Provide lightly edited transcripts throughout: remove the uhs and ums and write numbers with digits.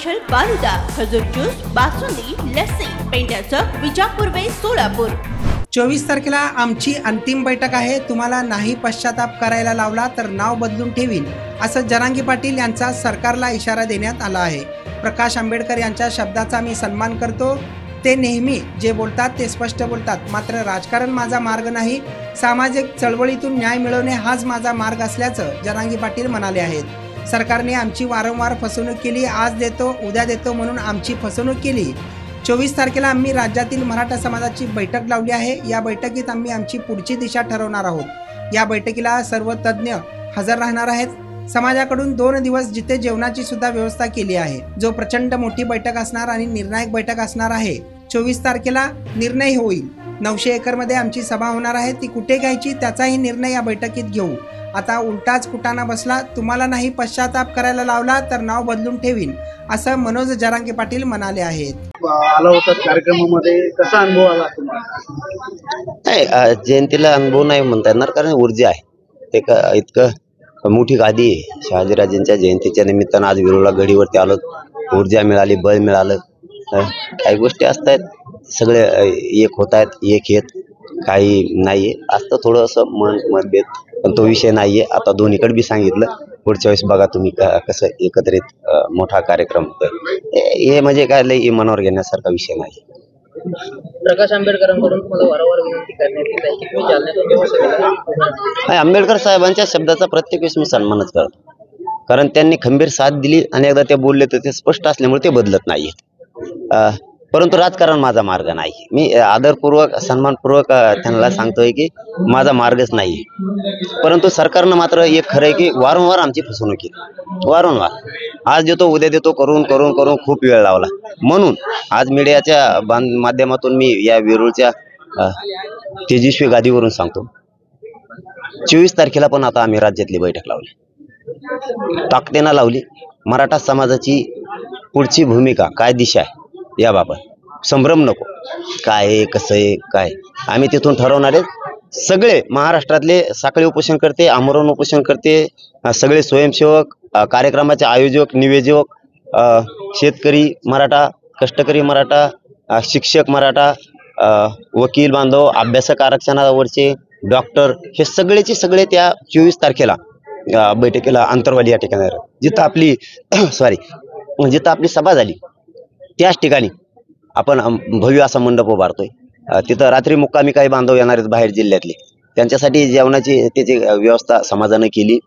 Special falooda, खजूर juice, basundi, lassi, पेंड्याचं Vijapur वे सोलापूर। 24 तारखेला आमची अंतिम बैठक आहे। तुम्हाला नाही पश्चाताप करायला लावला तर नाव बदलून ठेवीन, असं जरांगी पाटील यांचा सरकारला इशारा देण्यात आला आहे। प्रकाश आंबेडकर यांच्या शब्दाचा मी सन्मान करतो। ते नेहमी जे बोलतात ते स्पष्ट बोलतात, मात्र राजकारण माझा मार्ग नाही, सामाजिक चळवळीतून न्याय मिळवणे हाच माझा मार्ग असल्याचं जरांगी पाटील म्हणाले आहेत। सरकारने आमची वारंवार फसवणूक केली, आज देतो उद्या देतो म्हणून आमची फसवणूक केली। 24 तारखेला आम्ही राज्यातील मराठा समाजाची बैठक लावली आहे। या बैठकीत आम्ही आमची पुढची दिशा ठरवणार आहोत। या बैठकीला सर्व तज्ज्ञ हजर राहणार आहेत। समाजाकडून 2 दिवस जिथे जेवणाची सुद्धा व्यवस्था केली आहे, जो प्रचंड मोठी बैठक असणार आणि निर्णायक बैठक असणार आहे। 24 तारखेला निर्णय होईल। 900 एकरमध्ये आमची सभा होणार आहे, ती कुठे घ्यायची त्याचाही निर्णय या बैठकीत घेऊ। आता उलटाच कुटाणा बसला, तुम्हाला नाही पश्चाताप करायला लावला तर नाव बदलून ठेवीन, असं मनोज जरांगे पाटील म्हणाले आहेत। आला होता कार्यक्रमामध्ये, कसा अनुभव आला तुम्हाला? जयंतीला अनुभव नाही म्हणता येणार, कारण ऊर्जा आहे। एक इतकं मोठी गादी आहे। शहाजीराजेंच्या जयंतीच्या निमित्तानं आज विरोला गडीवरती आलो, ऊर्जा मिळाली, बळ मिळालं। काही गोष्टी असतात, सगळे एक होत आहेत, एक येत काही नाहीये। असतं थोडंसं मतभेद, पण तो विषय नाहीये। आता दोन्हीकडे बी सांगितलं, पुढच्या वेळेस बघा तुम्ही कसं एकत्रित मोठा कार्यक्रम होतोय। हे म्हणजे काय लई मनावर घेण्यासारखा विषय नाही। प्रकाश आंबेडकरांकडून तुम्हाला वारंवार विनंती करण्यात येत आहे की तुम्ही जालन्यातून व्यवस्था आंबेडकर साहेबांच्या शब्दाचा प्रत्येक वेळेस मी सन्मानच करतो, कारण त्यांनी खंबीर साथ दिली आणि एकदा ते बोलले तर ते स्पष्ट असल्यामुळे ते बदलत नाहीये। परंतु राजकारण माझा मार्ग नाही। मी आदरपूर्वक सन्मानपूर्वक त्यांना सांगतोय की माझा मार्गच नाही। परंतु सरकारनं मात्र एक खरं आहे की वारंवार आमची फसवणूक केली, वारंवार आज देतो उद्या देतो करून करून करून खूप वेळ लावला। म्हणून आज मीडियाच्या माध्यमातून मी या वेरूळच्या तेजस्वी गादीवरून सांगतो, 24 तारखेला पण आता आम्ही राज्यातली बैठक लावली, ताकदीनं लावली। मराठा समाजाची पुढची भूमिका काय दिशा आहे याबाबत संभ्रम नको, काय आहे कसं आहे काय आम्ही तिथून ठरवणार आहेत। सगळे महाराष्ट्रातले साखळी उपोषण करते, आमरण उपोषण करते, सगळे स्वयंसेवक, कार्यक्रमाचे आयोजक, नियोजक, शेतकरी मराठा, कष्टकरी मराठा, शिक्षक मराठा, वकील बांधव, अभ्यासक आरक्षणावरचे डॉक्टर, हे सगळेचे सगळे त्या 24 तारखेला बैठकीला अंतरवाली या ठिकाणी जिथं आपली जिथं आपली सभा झाली त्याच ठिकाणी आपण भव्य असा मंडप उभारतोय। तिथं रात्री मुक्कामी काही बांधव येणार आहेत बाहेर जिल्ह्यातले, त्यांच्यासाठी जेवणाची त्याची व्यवस्था समाजानं केली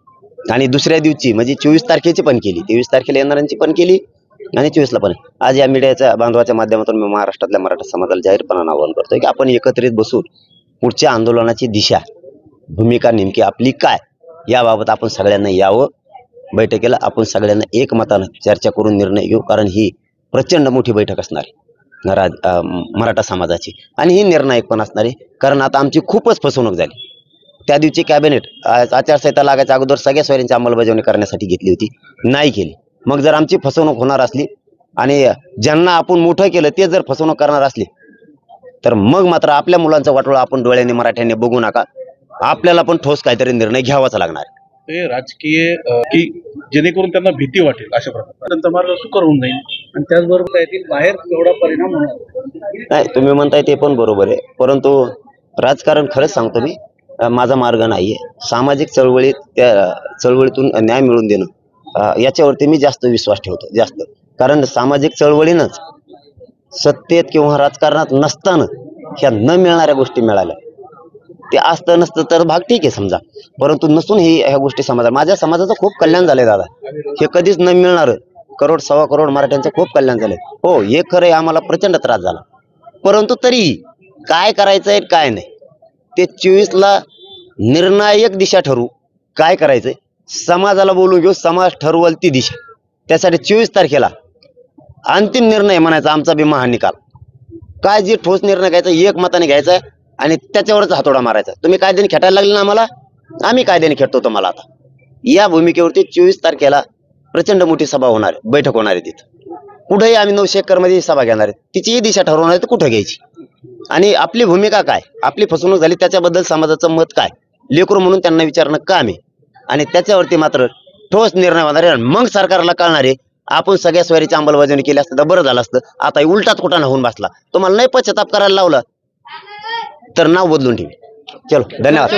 आणि दुसऱ्या दिवशी म्हणजे 24 तारखेची पण केली, 23 तारखेला येणाऱ्यांची पण केली आणि 24ला पण। आज या मीडियाच्या बांधवाच्या माध्यमातून मी महाराष्ट्रातल्या मराठा समाजाला जाहीरपणानं आवाहन करतोय की आपण एकत्रित बसून पुढच्या आंदोलनाची दिशा, भूमिका नेमकी आपली काय याबाबत आपण सगळ्यांना यावं बैठकीला। आपण सगळ्यांना एकमतानं चर्चा करून निर्णय घेऊ, कारण ही प्रचंड मोठी बैठक असणार आहे मराठा समाजाची आणि ही निर्णायक पण असणार आहे। कारण आता आमची खूपच फसवणूक झाली। त्या दिवशी कॅबिनेट आचारसंहिता लागायच्या अगोदर सगळ्या सोयऱ्यांची अंमलबजावणी करण्यासाठी घेतली होती, नाही केली। मग जर आमची फसवणूक होणार असली आणि ज्यांना आपण मोठं केलं ते जर फसवणूक करणार असली तर मग मात्र आपल्या मुलांचा वाटोळा आपण डोळ्यांनी मराठ्यांनी बघू नका, आपल्याला पण ठोस काहीतरी निर्णय घ्यावाच लागणार आहे। ते राजकीय की जेणेकरून त्यांना भीती वाटेल अशा प्रकारे त्यांचा मार्ग सुकर होऊन जाईल आणि त्याचबरोबर त्यातील बाहेर एवढा परिणाम होणार नाही। तुम्ही म्हणताय ते पण बरोबर आहे, परंतु राजकारण खरंच सांगतो मी माझा मार्ग नाहीये। सामाजिक चळवळीत त्या चळवळीतून न्याय मिळवून देणं याच्यावरती मी जास्त विश्वास ठेवतो, जास्त। कारण सामाजिक चळवळीनंच सत्तेत किंवा राजकारणात नसताना ह्या न मिळणाऱ्या गोष्टी मिळाल्या, ते असतं नसतं तर भाग ठीक आहे समजा, परंतु नसून ह्या गोष्टी माझ्या समाजाचं खूप कल्याण झालंय दादा। हे कधीच न मिळणार, करोड सव्वा करोड मराठ्यांचं खूप कल्याण झालंय। हो हे खरं आहे, आम्हाला प्रचंड त्रास झाला, परंतु तरी काय करायचंय काय नाही ते 24ला निर्णायक दिशा ठरवू, काय करायचंय समाजाला बोलून घेऊ, समाज ठरवल ती दिशा। त्यासाठी 24 तारखेला अंतिम निर्णय म्हणायचा आमचा बी महानिकाल, काय जे ठोस निर्णय घ्यायचा एकमताने घ्यायचा आणि त्याच्यावरच हातोडा मारायचा। तुम्ही कायद्याने खेटायला लागले ना आम्हाला, आम्ही कायद्याने खेळतो तुम्हाला। आता या भूमिकेवरती 24 तारखेला प्रचंड मोठी सभा होणार आहे, बैठक होणार आहे। तिथं कुठेही आम्ही 900 एकरमध्ये सभा घेणार आहे, तिचीही दिशा ठरवणार आहे तर कुठं घ्यायची आणि आपली भूमिका काय, आपली फसवणूक झाली त्याच्याबद्दल समाजाचं मत काय, लेकरू म्हणून त्यांना विचारणं काम आहे आणि त्याच्यावरती मात्र ठोस निर्णय होणार आहे। मग सरकारला कळणार आहे आपण सगळ्या स्वारीची अंमलबजावणी केली असतं तर बरं झालं असतं. आता उलटाच कुठाना होऊन बसला. तुम्हाला नाही पश्चाताप करायला लावलं तर नाव बदलून ठेवी. चलो, धन्यवाद.